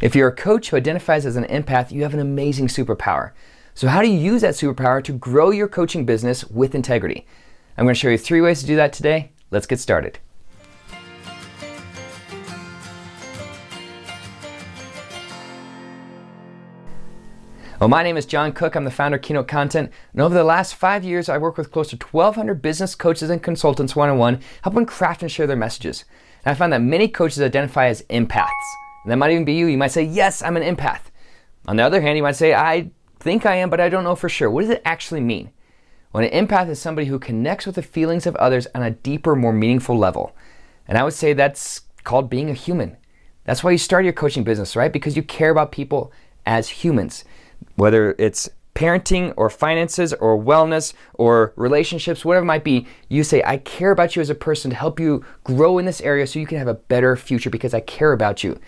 If you're a coach who identifies as an empath, you have an amazing superpower. So how do you use that superpower to grow your coaching business with integrity? I'm going to show you 3 ways to do that today. Let's get started. Well, my name is Jon Cook. I'm the founder of Keynote Content. And over the last 5 years, I work with close to 1,200 business coaches and consultants one-on-one, helping them craft and share their messages. And I found that many coaches identify as empaths. And that might even be you. You might say, yes, I'm an empath. On the other hand, you might say, I think I am, but I don't know for sure. What does it actually mean? Well, an empath is somebody who connects with the feelings of others on a deeper, more meaningful level. And I would say that's called being a human. That's why you start your coaching business, right? Because you care about people as humans. Whether it's parenting or finances or wellness or relationships, whatever it might be, you say, I care about you as a person to help you grow in this area so you can have a better future because I care about you.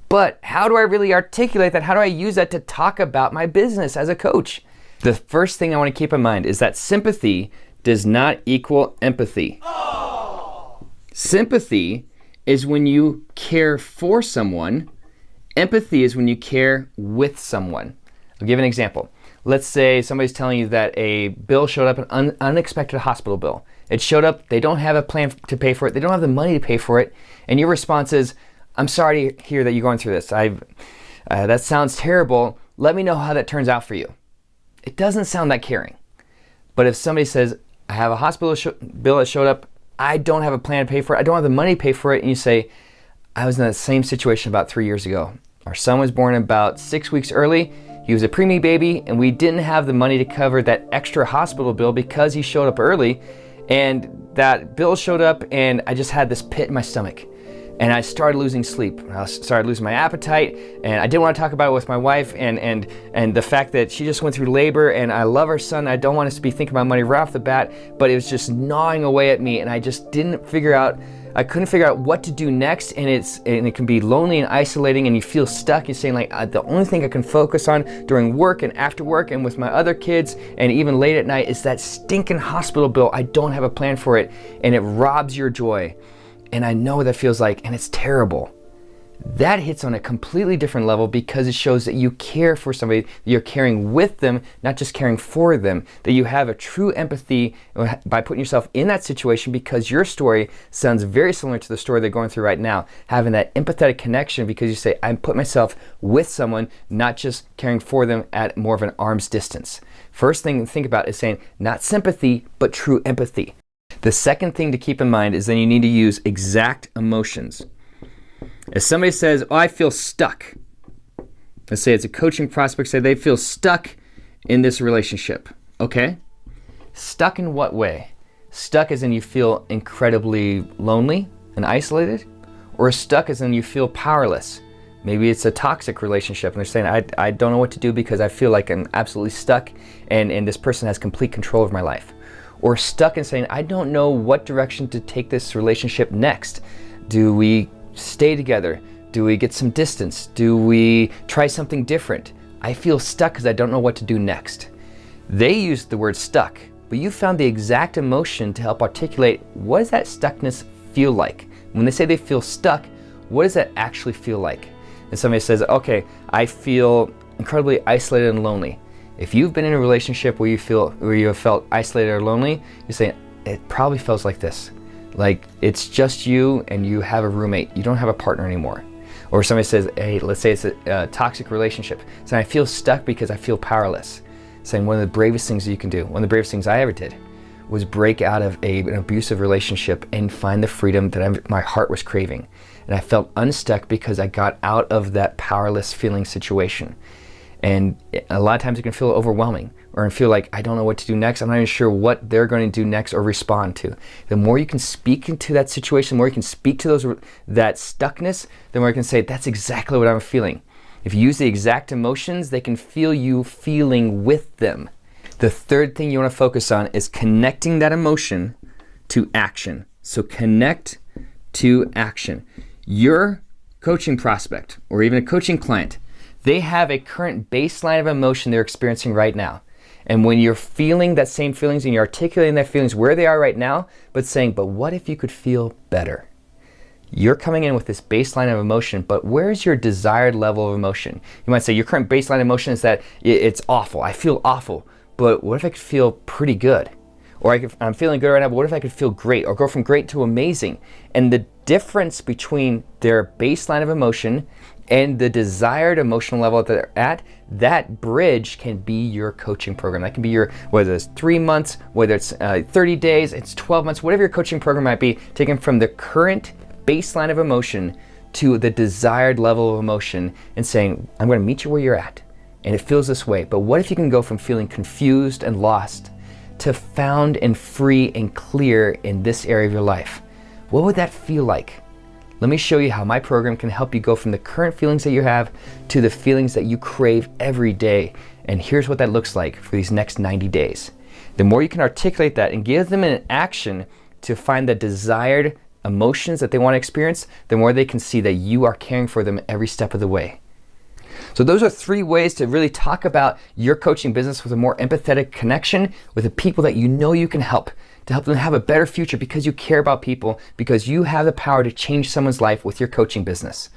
But how do I really articulate that? How do I use that to talk about my business as a coach? The first thing I want to keep in mind is that sympathy does not equal empathy. Oh. Sympathy is when you care for someone. Empathy is when you care with someone. I'll give an example. Let's say somebody's telling you that a bill showed up, an unexpected hospital bill. It showed up, they don't have a plan to pay for it, they don't have the money to pay for it, and your response is, I'm sorry to hear that you're going through this. That sounds terrible. Let me know how that turns out for you. It doesn't sound that caring. But if somebody says, I have a hospital bill that showed up, I don't have a plan to pay for it, I don't have the money to pay for it, and you say, I was in that same situation about 3 years ago. Our son was born about 6 weeks early. He was a preemie baby, and we didn't have the money to cover that extra hospital bill because he showed up early, and that bill showed up, and I just had this pit in my stomach. And I started losing sleep. I started losing my appetite, and I didn't want to talk about it with my wife, and the fact that she just went through labor, and I love our son. I don't want us to be thinking about money right off the bat, but it was just gnawing away at me, and I just couldn't figure out what to do next, and it can be lonely and isolating, and you feel stuck. You're saying like, the only thing I can focus on during work and after work and with my other kids and even late at night is that stinking hospital bill. I don't have a plan for it, and it robs your joy. And I know what that feels like, and it's terrible. That hits on a completely different level because it shows that you care for somebody, that you're caring with them, not just caring for them, that you have a true empathy by putting yourself in that situation because your story sounds very similar to the story they're going through right now. Having that empathetic connection because you say, I put myself with someone, not just caring for them at more of an arm's distance. First thing to think about is saying, not sympathy, but true empathy. The second thing to keep in mind is then you need to use exact emotions. If somebody says, I feel stuck. Let's say it's a coaching prospect, say they feel stuck in this relationship. Okay? Stuck in what way? Stuck as in you feel incredibly lonely and isolated? Or stuck as in you feel powerless? Maybe it's a toxic relationship and they're saying, I don't know what to do because I feel like I'm absolutely stuck and this person has complete control of my life. Or stuck in saying, I don't know what direction to take this relationship next. Do we stay together? Do we get some distance? Do we try something different? I feel stuck because I don't know what to do next. They used the word stuck, but you found the exact emotion to help articulate what does that stuckness feel like? When they say they feel stuck, what does that actually feel like? And somebody says, okay, I feel incredibly isolated and lonely. If you've been in a relationship where you have felt isolated or lonely, you're saying, it probably feels like this. Like it's just you and you have a roommate. You don't have a partner anymore. Or somebody says, hey, let's say it's a toxic relationship. So I feel stuck because I feel powerless. Saying one of the bravest things that you can do, one of the bravest things I ever did, was break out of an abusive relationship and find the freedom that my heart was craving. And I felt unstuck because I got out of that powerless feeling situation. And a lot of times it can feel overwhelming or feel like I don't know what to do next. I'm not even sure what they're going to do next or respond to. The more you can speak into that situation, the more you can speak to that stuckness, the more you can say, that's exactly what I'm feeling. If you use the exact emotions, they can feel you feeling with them. The third thing you want to focus on is connecting that emotion to action. So connect to action. Your coaching prospect or even a coaching client, they have a current baseline of emotion they're experiencing right now. And when you're feeling that same feelings and you're articulating that feelings where they are right now, but saying, but what if you could feel better? You're coming in with this baseline of emotion, but where's your desired level of emotion? You might say your current baseline emotion is that it's awful. I feel awful, but what if I could feel pretty good? Or I'm feeling good right now, but what if I could feel great or go from great to amazing? And the difference between their baseline of emotion and the desired emotional level that they're at, that bridge can be your coaching program. That can be your, whether it's 3 months, whether it's 30 days, it's 12 months, whatever your coaching program might be, taken from the current baseline of emotion to the desired level of emotion and saying, I'm going to meet you where you're at. And it feels this way. But what if you can go from feeling confused and lost to found and free and clear in this area of your life? What would that feel like? Let me show you how my program can help you go from the current feelings that you have to the feelings that you crave every day. And here's what that looks like for these next 90 days. The more you can articulate that and give them an action to find the desired emotions that they want to experience, the more they can see that you are caring for them every step of the way. So those are 3 ways to really talk about your coaching business with a more empathetic connection with the people that you know you can help, to help them have a better future because you care about people, because you have the power to change someone's life with your coaching business.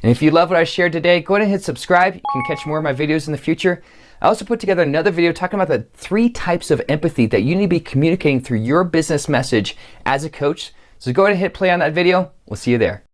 And if you love what I shared today, go ahead and hit subscribe. You can catch more of my videos in the future. I also put together another video talking about the 3 types of empathy that you need to be communicating through your business message as a coach. So go ahead and hit play on that video. We'll see you there.